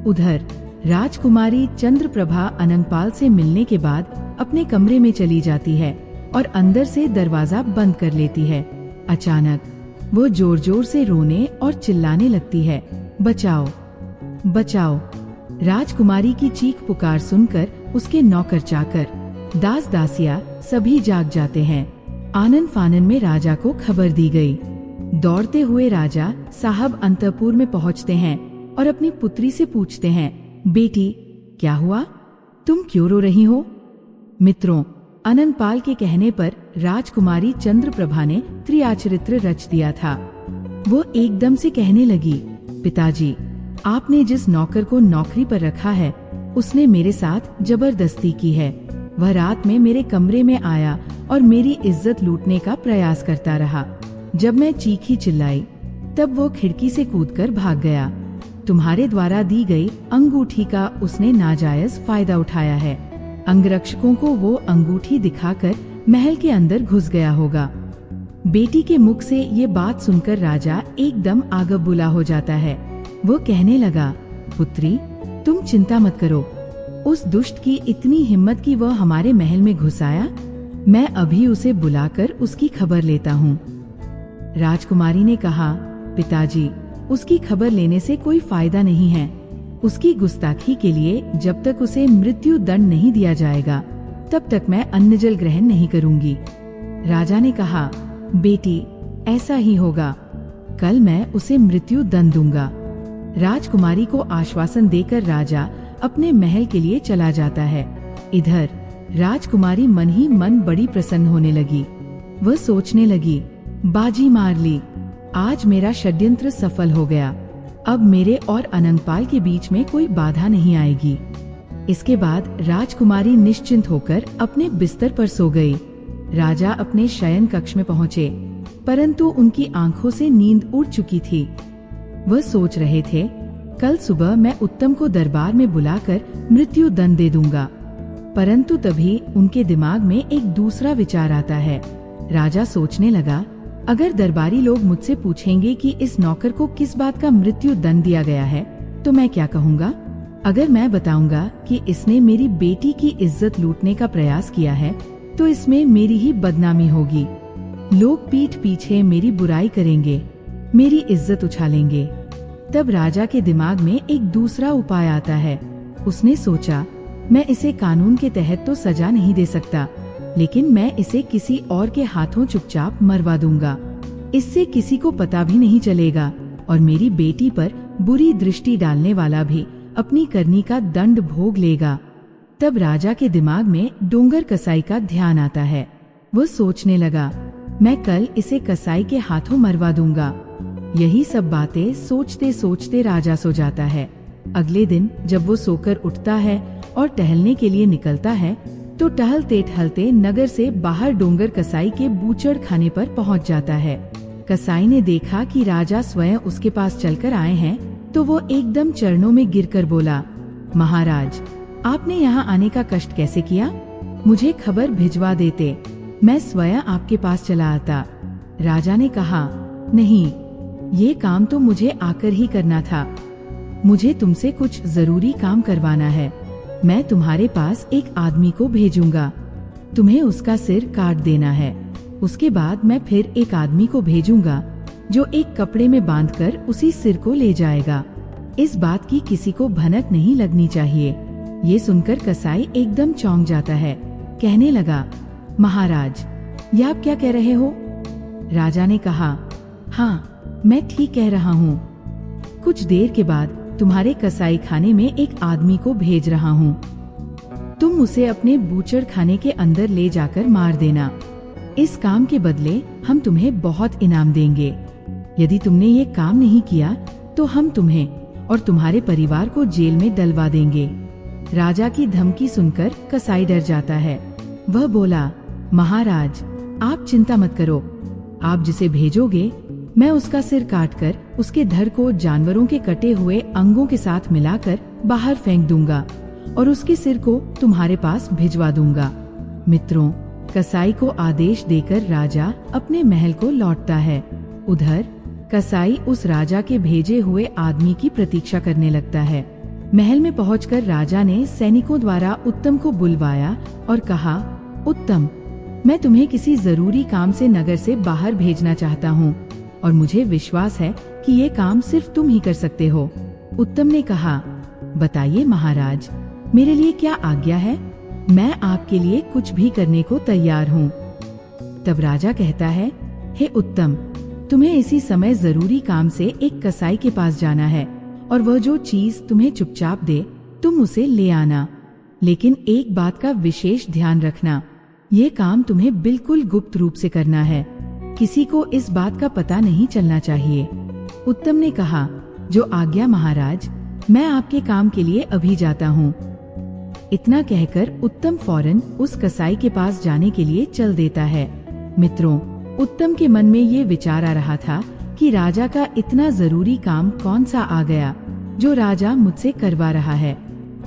उधर राजकुमारी चंद्रप्रभा अनंगपाल से मिलने के बाद अपने कमरे में चली जाती है और अंदर से दरवाजा बंद कर लेती है। अचानक वो जोर जोर से रोने और चिल्लाने लगती है, बचाओ, बचाओ। राजकुमारी की चीख पुकार सुनकर उसके नौकर चाकर, दास दासिया सभी जाग जाते हैं। आनन फानन में राजा को खबर दी गई। दौड़ते हुए राजा साहब अंतपुर में पहुंचते हैं और अपनी पुत्री से पूछते हैं, बेटी क्या हुआ, तुम क्यों रो रही हो? मित्रों, अनंगपाल के कहने पर राजकुमारी चंद्रप्रभा ने त्रियाचरित्र रच दिया था। वो एकदम से कहने लगी, पिताजी, आपने जिस नौकर को नौकरी पर रखा है उसने मेरे साथ जबरदस्ती की है। वह रात में मेरे कमरे में आया और मेरी इज्जत लूटने का प्रयास करता रहा। जब मैं चीखी चिल्लाई तब वो खिड़की से कूदकर भाग गया। तुम्हारे द्वारा दी गई अंगूठी का उसने नाजायज फायदा उठाया है। अंगरक्षकों को वो अंगूठी दिखाकर महल के अंदर घुस गया होगा। बेटी के मुख से ये बात सुनकर राजा एकदम आगबुला हो जाता है। वो कहने लगा, पुत्री तुम चिंता मत करो। उस दुष्ट की इतनी हिम्मत कि वह हमारे महल में घुस आया। मैं अभी उसे बुलाकर उसकी खबर लेता हूँ। राजकुमारी ने कहा, पिताजी उसकी खबर लेने से कोई फायदा नहीं है। उसकी गुस्ताखी के लिए जब तक उसे मृत्यु दंड नहीं दिया जाएगा तब तक मैं अन्न जल ग्रहण नहीं करूंगी। राजा ने कहा, बेटी ऐसा ही होगा, कल मैं उसे मृत्यु दंड दूंगा। राजकुमारी को आश्वासन देकर राजा अपने महल के लिए चला जाता है। इधर राजकुमारी मन ही मन बड़ी प्रसन्न होने लगी। वह सोचने लगी, बाजी मार ली, आज मेरा षड्यंत्र सफल हो गया। अब मेरे और अनंतपाल के बीच में कोई बाधा नहीं आएगी। इसके बाद राजकुमारी निश्चिंत होकर अपने बिस्तर पर सो गई। राजा अपने शयन कक्ष में पहुँचे, परंतु उनकी आंखों से नींद उड़ चुकी थी। वह सोच रहे थे, कल सुबह मैं उत्तम को दरबार में बुलाकर मृत्यु दंड दे दूंगा। परंतु तभी उनके दिमाग में एक दूसरा विचार आता है। राजा सोचने लगा, अगर दरबारी लोग मुझसे पूछेंगे कि इस नौकर को किस बात का मृत्यु दंड दिया गया है तो मैं क्या कहूँगा? अगर मैं बताऊंगा कि इसने मेरी बेटी की इज्जत लूटने का प्रयास किया है तो इसमें मेरी ही बदनामी होगी। लोग पीठ पीछे मेरी बुराई करेंगे, मेरी इज्जत उछालेंगे। तब राजा के दिमाग में एक दूसरा उपाय आता है। उसने सोचा, मैं इसे कानून के तहत तो सजा नहीं दे सकता, लेकिन मैं इसे किसी और के हाथों चुपचाप मरवा दूंगा। इससे किसी को पता भी नहीं चलेगा और मेरी बेटी पर बुरी दृष्टि डालने वाला भी अपनी करनी का दंड भोग लेगा। तब राजा के दिमाग में डोंगर कसाई का ध्यान आता है। वो सोचने लगा, मैं कल इसे कसाई के हाथों मरवा दूंगा। यही सब बातें सोचते सोचते राजा सो जाता है। अगले दिन जब वो सोकर उठता है और टहलने के लिए निकलता है तो टहलते टहलते नगर से बाहर डोंगर कसाई के बूचड़ खाने पर पहुंच जाता है। कसाई ने देखा कि राजा स्वयं उसके पास चलकर आए हैं तो वो एकदम चरणों में गिरकर बोला, महाराज आपने यहाँ आने का कष्ट कैसे किया? मुझे खबर भिजवा देते, मैं स्वयं आपके पास चला आता। राजा ने कहा, नहीं, ये काम तो मुझे आकर ही करना था। मुझे तुमसे कुछ जरूरी काम करवाना है। मैं तुम्हारे पास एक आदमी को भेजूंगा, तुम्हें उसका सिर काट देना है। उसके बाद मैं फिर एक आदमी को भेजूंगा जो एक कपड़े में बांधकर उसी सिर को ले जाएगा। इस बात की किसी को भनक नहीं लगनी चाहिए। ये सुनकर कसाई एकदम चौंक जाता है, कहने लगा, महाराज ये आप क्या कह रहे हो? राजा ने कहा, हाँ मैं ठीक कह रहा हूँ। कुछ देर के बाद तुम्हारे कसाई खाने में एक आदमी को भेज रहा हूँ। तुम उसे अपने बूचड़ खाने के अंदर ले जाकर मार देना। इस काम के बदले हम तुम्हें बहुत इनाम देंगे। यदि तुमने ये काम नहीं किया तो हम तुम्हें और तुम्हारे परिवार को जेल में डलवा देंगे। राजा की धमकी सुनकर कसाई डर जाता है। वह बोला, महाराज आप चिंता मत करो, आप जिसे भेजोगे मैं उसका सिर काटकर उसके धड़ को जानवरों के कटे हुए अंगों के साथ मिलाकर बाहर फेंक दूंगा और उसके सिर को तुम्हारे पास भिजवा दूंगा। मित्रों, कसाई को आदेश देकर राजा अपने महल को लौटता है। उधर कसाई उस राजा के भेजे हुए आदमी की प्रतीक्षा करने लगता है। महल में पहुंचकर राजा ने सैनिकों द्वारा उत्तम को बुलवाया और कहा, उत्तम, मैं तुम्हें किसी जरूरी काम से नगर से बाहर भेजना चाहता हूँ और मुझे विश्वास है कि ये काम सिर्फ तुम ही कर सकते हो। उत्तम ने कहा, बताइए महाराज, मेरे लिए क्या आज्ञा है? मैं आपके लिए कुछ भी करने को तैयार हूँ। तब राजा कहता है, हे उत्तम, तुम्हें इसी समय जरूरी काम से एक कसाई के पास जाना है और वह जो चीज तुम्हें चुपचाप दे तुम उसे ले आना। लेकिन एक बात का विशेष ध्यान रखना, ये काम तुम्हें बिल्कुल गुप्त रूप से करना है। किसी को इस बात का पता नहीं चलना चाहिए। उत्तम ने कहा, जो आज्ञा महाराज, मैं आपके काम के लिए अभी जाता हूँ। इतना कहकर उत्तम फौरन उस कसाई के पास जाने के लिए चल देता है। मित्रों, उत्तम के मन में ये विचार आ रहा था कि राजा का इतना जरूरी काम कौन सा आ गया जो राजा मुझसे करवा रहा है।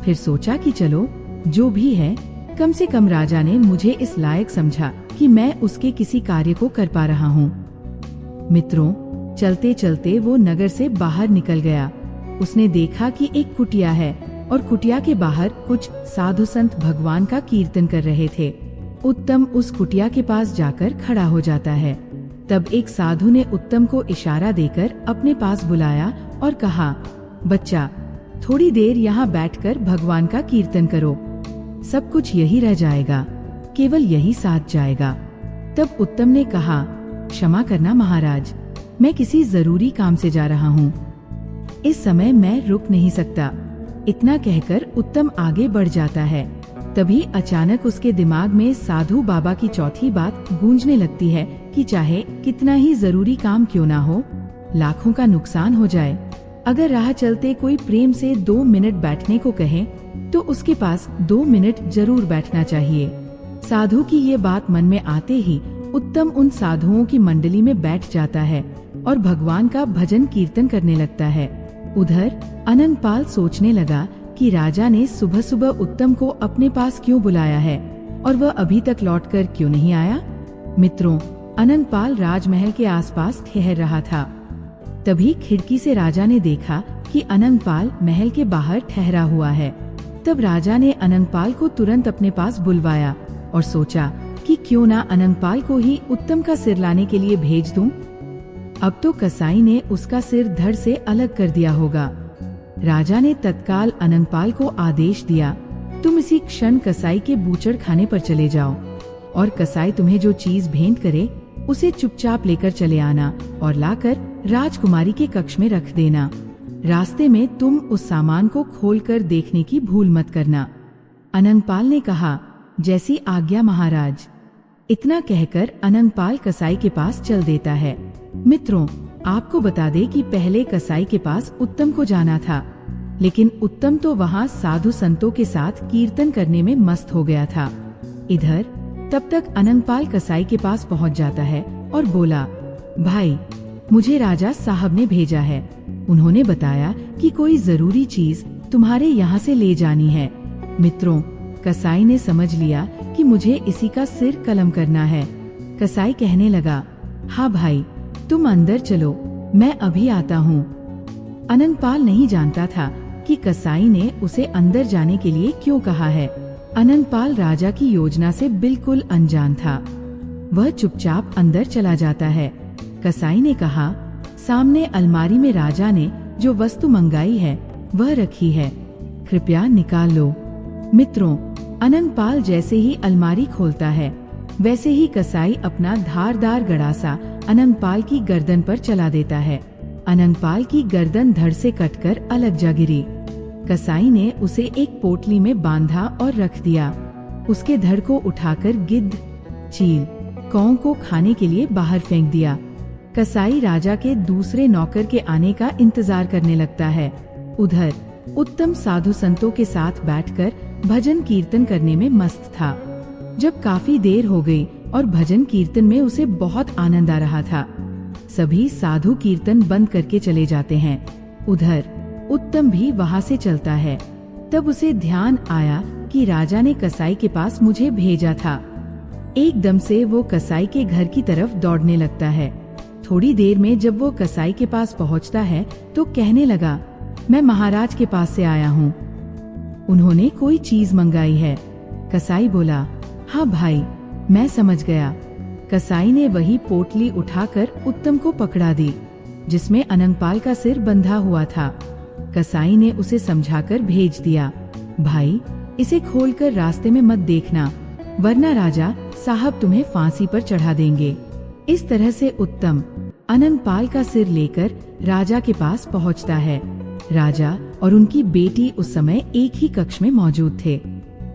फिर सोचा कि चलो जो भी है, कम से कम राजा ने मुझे इस लायक समझा कि मैं उसके किसी कार्य को कर पा रहा हूँ। मित्रों, चलते चलते वो नगर से बाहर निकल गया। उसने देखा कि एक कुटिया है और कुटिया के बाहर कुछ साधु संत भगवान का कीर्तन कर रहे थे। उत्तम उस कुटिया के पास जाकर खड़ा हो जाता है। तब एक साधु ने उत्तम को इशारा देकर अपने पास बुलाया और कहा, बच्चा, थोड़ी देर यहाँ बैठकर भगवान का कीर्तन करो, सब कुछ यही रह जाएगा, केवल यही साथ जाएगा। तब उत्तम ने कहा, क्षमा करना महाराज, मैं किसी जरूरी काम से जा रहा हूँ, इस समय मैं रुक नहीं सकता। इतना कहकर उत्तम आगे बढ़ जाता है। तभी अचानक उसके दिमाग में साधु बाबा की चौथी बात गूंजने लगती है कि चाहे कितना ही जरूरी काम क्यों ना हो, लाखों का नुकसान हो जाए, अगर राह चलते कोई प्रेम से 2 मिनट बैठने को कहे तो उसके पास 2 मिनट जरूर बैठना चाहिए। साधु की ये बात मन में आते ही उत्तम उन साधुओं की मंडली में बैठ जाता है और भगवान का भजन कीर्तन करने लगता है। उधर अनंगपाल सोचने लगा कि राजा ने सुबह सुबह उत्तम को अपने पास क्यों बुलाया है और वह अभी तक लौटकर क्यों नहीं आया। मित्रों, अनंगपाल राजमहल के आसपास ठहर रहा था। तभी खिड़की से राजा ने देखा कि अनंगपाल महल के बाहर ठहरा हुआ है। तब राजा ने अनंगपाल को तुरंत अपने पास बुलवाया और सोचा कि क्यों ना अनंगपाल को ही उत्तम का सिर लाने के लिए भेज दूं। अब तो कसाई ने उसका सिर धड़ से अलग कर दिया होगा। राजा ने तत्काल अनंगपाल को आदेश दिया, तुम इसी क्षण कसाई के बूचड़ खाने पर चले जाओ और कसाई तुम्हें जो चीज भेंट करे उसे चुपचाप लेकर चले आना और लाकर राजकुमारी के कक्ष में रख देना। रास्ते में तुम उस सामान को खोलकर देखने की भूल मत करना। अनंगपाल ने कहा, जैसी आज्ञा महाराज। इतना कहकर अनंगपाल कसाई के पास चल देता है। मित्रों, आपको बता दे कि पहले कसाई के पास उत्तम को जाना था, लेकिन उत्तम तो वहाँ साधु संतों के साथ कीर्तन करने में मस्त हो गया था। इधर तब तक अनंगपाल कसाई के पास पहुँच जाता है और बोला, भाई, मुझे राजा साहब ने भेजा है। उन्होंने बताया कि कोई जरूरी चीज तुम्हारे यहाँ से ले जानी है। मित्रों, कसाई ने समझ लिया कि मुझे इसी का सिर कलम करना है। कसाई कहने लगा, हाँ भाई, तुम अंदर चलो, मैं अभी आता हूँ। अनंगपाल नहीं जानता था कि कसाई ने उसे अंदर जाने के लिए क्यों कहा है। अनंगपाल राजा की योजना से बिल्कुल अनजान था। वह चुपचाप अंदर चला जाता है। कसाई ने कहा, सामने अलमारी में राजा ने जो वस्तु मंगाई है वह रखी है, कृपया निकाल लो। मित्रों, अनंगपाल जैसे ही अलमारी खोलता है वैसे ही कसाई अपना धारदार गड़ासा अनंगपाल की गर्दन पर चला देता है। अनंगपाल की गर्दन धड़ से कटकर अलग जा गिरी। कसाई ने उसे एक पोटली में बांधा और रख दिया। उसके धड़ को उठाकर गिद्ध, चील, कौओं को खाने के लिए बाहर फेंक दिया। कसाई राजा के दूसरे नौकर के आने का इंतजार करने लगता है। उधर उत्तम साधु संतों के साथ बैठकर भजन कीर्तन करने में मस्त था। जब काफी देर हो गई और भजन कीर्तन में उसे बहुत आनंद आ रहा था, सभी साधु कीर्तन बंद करके चले जाते हैं। उधर उत्तम भी वहाँ से चलता है। तब उसे ध्यान आया कि राजा ने कसाई के पास मुझे भेजा था। एकदम से वो कसाई के घर की तरफ दौड़ने लगता है। थोड़ी देर में जब वो कसाई के पास पहुँचता है तो कहने लगा, मैं महाराज के पास से आया हूँ, उन्होंने कोई चीज मंगाई है। कसाई बोला, हाँ भाई, मैं समझ गया। कसाई ने वही पोटली उठाकर उत्तम को पकड़ा दी जिसमें अनंगपाल का सिर बंधा हुआ था। कसाई ने उसे समझाकर भेज दिया, भाई, इसे खोलकर रास्ते में मत देखना, वरना राजा साहब तुम्हें फांसी पर चढ़ा देंगे। इस तरह से उत्तम अनंगपाल का सिर लेकर राजा के पास पहुंचता है। राजा और उनकी बेटी उस समय एक ही कक्ष में मौजूद थे।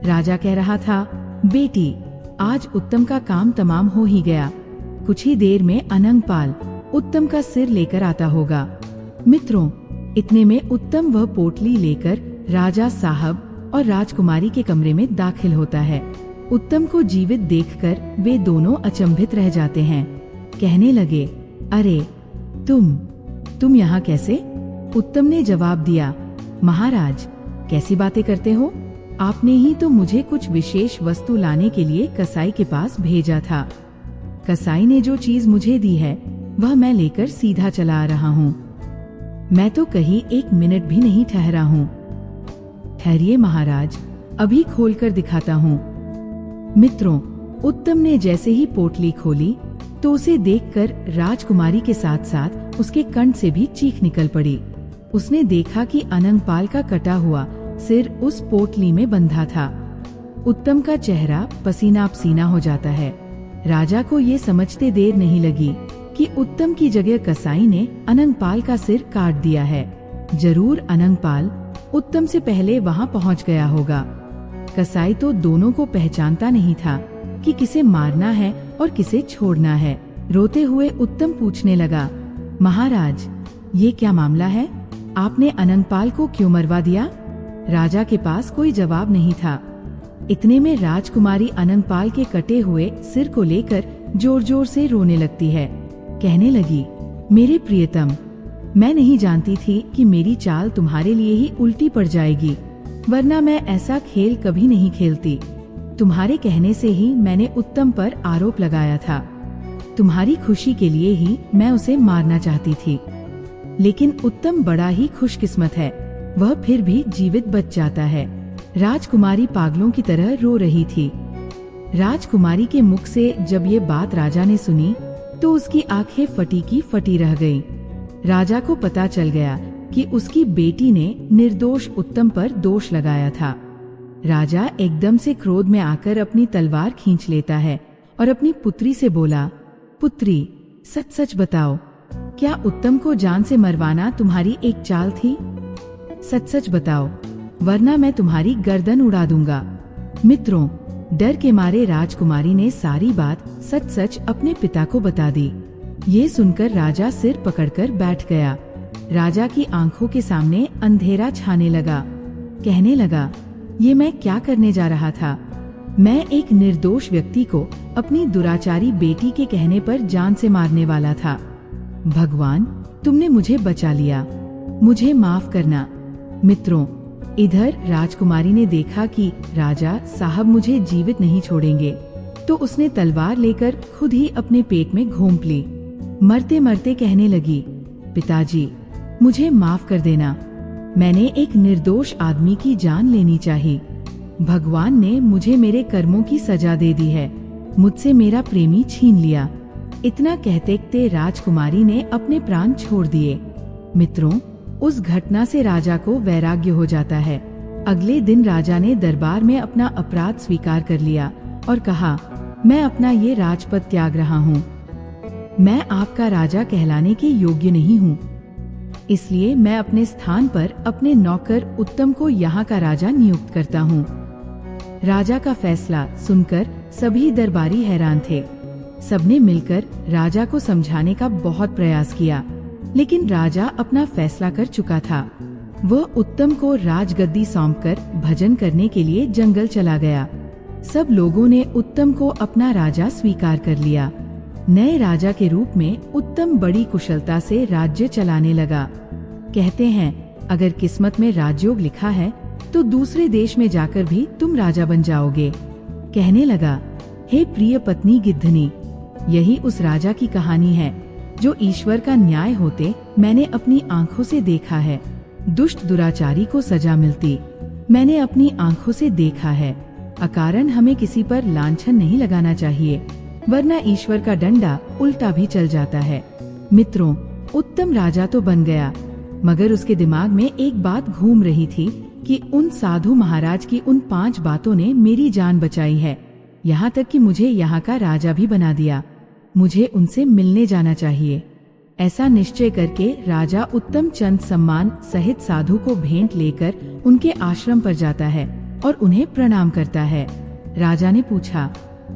राजा कह रहा था, बेटी, आज उत्तम का काम तमाम हो ही गया। कुछ ही देर में अनंगपाल उत्तम का सिर लेकर आता होगा। मित्रों, इतने में उत्तम वह पोटली लेकर राजा साहब और राजकुमारी के कमरे में दाखिल होता है। उत्तम को जीवित देखकर वे दोनों अचंभित रह जाते हैं। कहने लगे, अरे तुम यहाँ कैसे? उत्तम ने जवाब दिया, महाराज कैसी बातें करते हो? आपने ही तो मुझे कुछ विशेष वस्तु लाने के लिए कसाई के पास भेजा था। कसाई ने जो चीज मुझे दी है वह मैं लेकर सीधा चला आ रहा हूँ। मैं तो कहीं 1 मिनट भी नहीं ठहरा हूँ। ठहरिए महाराज, अभी खोलकर दिखाता हूँ। मित्रों, उत्तम ने जैसे ही पोटली खोली तो उसे देखकर राजकुमारी के साथ साथ उसके कंठ से भी चीख निकल पड़ी। उसने देखा कि अनंगपाल का कटा हुआ सिर उस पोटली में बंधा था। उत्तम का चेहरा पसीना पसीना हो जाता है। राजा को ये समझते देर नहीं लगी कि उत्तम की जगह कसाई ने अनंगपाल का सिर काट दिया है। जरूर अनंगपाल उत्तम से पहले वहाँ पहुँच गया होगा। कसाई तो दोनों को पहचानता नहीं था कि किसे मारना है और किसे छोड़ना है। रोते हुए उत्तम पूछने लगा, महाराज ये क्या मामला है? आपने अनंगपाल को क्यों मरवा दिया? राजा के पास कोई जवाब नहीं था। इतने में राजकुमारी अनंगपाल के कटे हुए सिर को लेकर जोर जोर से रोने लगती है। कहने लगी, मेरे प्रियतम, मैं नहीं जानती थी कि मेरी चाल तुम्हारे लिए ही उल्टी पड़ जाएगी, वरना मैं ऐसा खेल कभी नहीं खेलती। तुम्हारे कहने से ही मैंने उत्तम पर आरोप लगाया था। तुम्हारी खुशी के लिए ही मैं उसे मारना चाहती थी, लेकिन उत्तम बड़ा ही खुशकिस्मत है, वह फिर भी जीवित बच जाता है। राजकुमारी पागलों की तरह रो रही थी। राजकुमारी के मुख से जब ये बात राजा ने सुनी तो उसकी आंखें फटी की फटी रह गईं। राजा को पता चल गया कि उसकी बेटी ने निर्दोष उत्तम पर दोष लगाया था। राजा एकदम से क्रोध में आकर अपनी तलवार खींच लेता है और अपनी पुत्री से बोला, पुत्री सच सच बताओ, क्या उत्तम को जान से मरवाना तुम्हारी एक चाल थी? सच सच बताओ, वरना मैं तुम्हारी गर्दन उड़ा दूंगा। मित्रों, डर के मारे राजकुमारी ने सारी बात सच सच अपने पिता को बता दी। ये सुनकर राजा सिर पकड़कर बैठ गया। राजा की आंखों के सामने अंधेरा छाने लगा। कहने लगा, ये मैं क्या करने जा रहा था? मैं एक निर्दोष व्यक्ति को अपनी दुराचारी बेटी के कहने पर जान से मारने वाला था। भगवान, तुमने मुझे बचा लिया, मुझे माफ करना। मित्रों, इधर राजकुमारी ने देखा कि राजा साहब मुझे जीवित नहीं छोड़ेंगे, तो उसने तलवार लेकर खुद ही अपने पेट में घोंप ली। मरते मरते कहने लगी, पिताजी मुझे माफ कर देना, मैंने एक निर्दोष आदमी की जान लेनी चाहिए। भगवान ने मुझे मेरे कर्मों की सजा दे दी है, मुझसे मेरा प्रेमी छीन लिया। इतना कहते कहते राजकुमारी ने अपने प्राण छोड़ दिए। मित्रों, उस घटना से राजा को वैराग्य हो जाता है। अगले दिन राजा ने दरबार में अपना अपराध स्वीकार कर लिया और कहा, मैं अपना ये राजपद त्याग रहा हूँ। मैं आपका राजा कहलाने के योग्य नहीं हूँ, इसलिए मैं अपने स्थान पर अपने नौकर उत्तम को यहाँ का राजा नियुक्त करता हूँ। राजा का फैसला सुनकर सभी दरबारी हैरान थे। सबने मिलकर राजा को समझाने का बहुत प्रयास किया, लेकिन राजा अपना फैसला कर चुका था। वह उत्तम को राजगद्दी सौंपकर भजन करने के लिए जंगल चला गया। सब लोगों ने उत्तम को अपना राजा स्वीकार कर लिया। नए राजा के रूप में उत्तम बड़ी कुशलता से राज्य चलाने लगा। कहते हैं, अगर किस्मत में राजयोग लिखा है तो दूसरे देश में जाकर भी तुम राजा बन जाओगे। कहने लगा, हे प्रिय पत्नी गिद्धनी, यही उस राजा की कहानी है जो ईश्वर का न्याय होते मैंने अपनी आंखों से देखा है। दुष्ट दुराचारी को सजा मिलती मैंने अपनी आंखों से देखा है। अकारण हमें किसी पर लांछन नहीं लगाना चाहिए, वरना ईश्वर का डंडा उल्टा भी चल जाता है। मित्रों, उत्तम राजा तो बन गया, मगर उसके दिमाग में एक बात घूम रही थी कि उन साधु महाराज की उन 5 बातों ने मेरी जान बचाई है, यहाँ तक कि मुझे यहाँ का राजा भी बना दिया। मुझे उनसे मिलने जाना चाहिए। ऐसा निश्चय करके राजा उत्तम चंद सम्मान सहित साधु को भेंट लेकर उनके आश्रम पर जाता है और उन्हें प्रणाम करता है। राजा ने पूछा,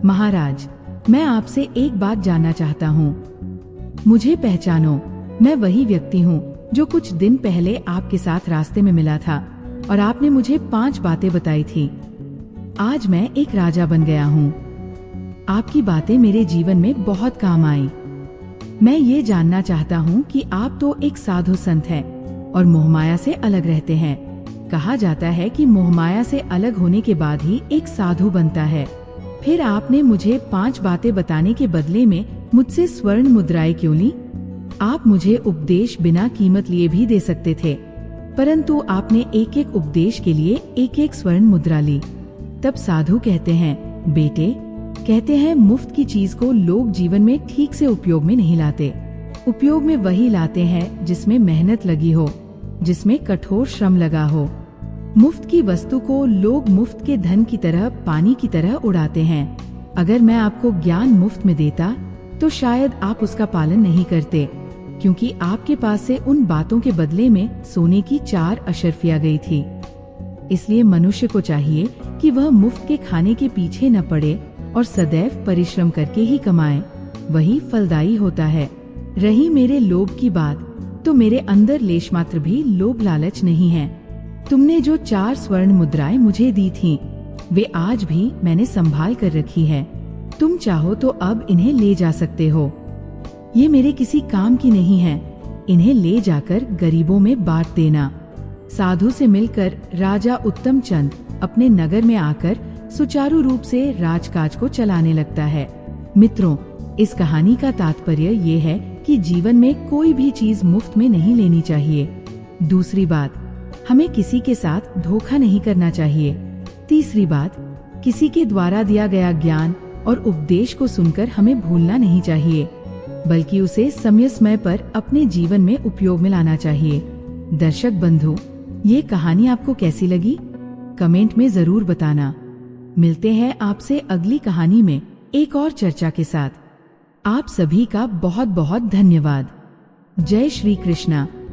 महाराज, मैं आपसे एक बात जानना चाहता हूँ। मुझे पहचानो, मैं वही व्यक्ति हूँ जो कुछ दिन पहले आपके साथ रास्ते में मिला था। और आपने मुझे 5 बातें बताई थी। आज मैं एक राजा बन गया हूँ। आपकी बातें मेरे जीवन में बहुत काम आई। मैं ये जानना चाहता हूँ कि आप तो एक साधु संत हैं और मोहमाया से अलग रहते हैं। कहा जाता है कि मोहमाया से अलग होने के बाद ही एक साधु बनता है। फिर आपने मुझे 5 बातें बताने के बदले में मुझसे स्वर्ण मुद्राएं क्यों ली? आप मुझे उपदेश बिना कीमत लिए भी दे सकते थे, परंतु आपने एक एक उपदेश के लिए एक एक स्वर्ण मुद्रा ली। तब साधु कहते हैं, बेटे, कहते हैं मुफ्त की चीज को लोग जीवन में ठीक से उपयोग में नहीं लाते। उपयोग में वही लाते हैं जिसमें मेहनत लगी हो, जिसमें कठोर श्रम लगा हो। मुफ्त की वस्तु को लोग मुफ्त के धन की तरह, पानी की तरह उड़ाते हैं। अगर मैं आपको ज्ञान मुफ्त में देता तो शायद आप उसका पालन नहीं करते, क्योंकि आपके पास से उन बातों के बदले में सोने की 4 अशर्फियां गई थी। इसलिए मनुष्य को चाहिए कि वह मुफ्त के खाने के पीछे न पड़े और सदैव परिश्रम करके ही कमाए, वही फलदायी होता है। रही मेरे लोभ की बात, तो मेरे अंदर लेश मात्र भी लोभ लालच नहीं है। तुमने जो 4 स्वर्ण मुद्राएं मुझे दी थीं, वे आज भी मैंने संभाल कर रखी है। तुम चाहो तो अब इन्हें ले जा सकते हो। ये मेरे किसी काम की नहीं है। इन्हें ले जाकर गरीबों में बांट देना। साधु से मिलकर राजा उत्तम चंद अपने नगर में आकर सुचारू रूप से राजकाज को चलाने लगता है। मित्रों, इस कहानी का तात्पर्य ये है कि जीवन में कोई भी चीज मुफ्त में नहीं लेनी चाहिए। दूसरी बात, हमें किसी के साथ धोखा नहीं करना चाहिए। तीसरी बात, किसी के द्वारा दिया गया ज्ञान और उपदेश को सुनकर हमें भूलना नहीं चाहिए, बल्कि उसे समय समय पर अपने जीवन में उपयोग में लाना चाहिए। दर्शक बंधु, ये कहानी आपको कैसी लगी? कमेंट में जरूर बताना। मिलते हैं आपसे अगली कहानी में एक और चर्चा के साथ। आप सभी का बहुत बहुत धन्यवाद। जय श्री कृष्णा।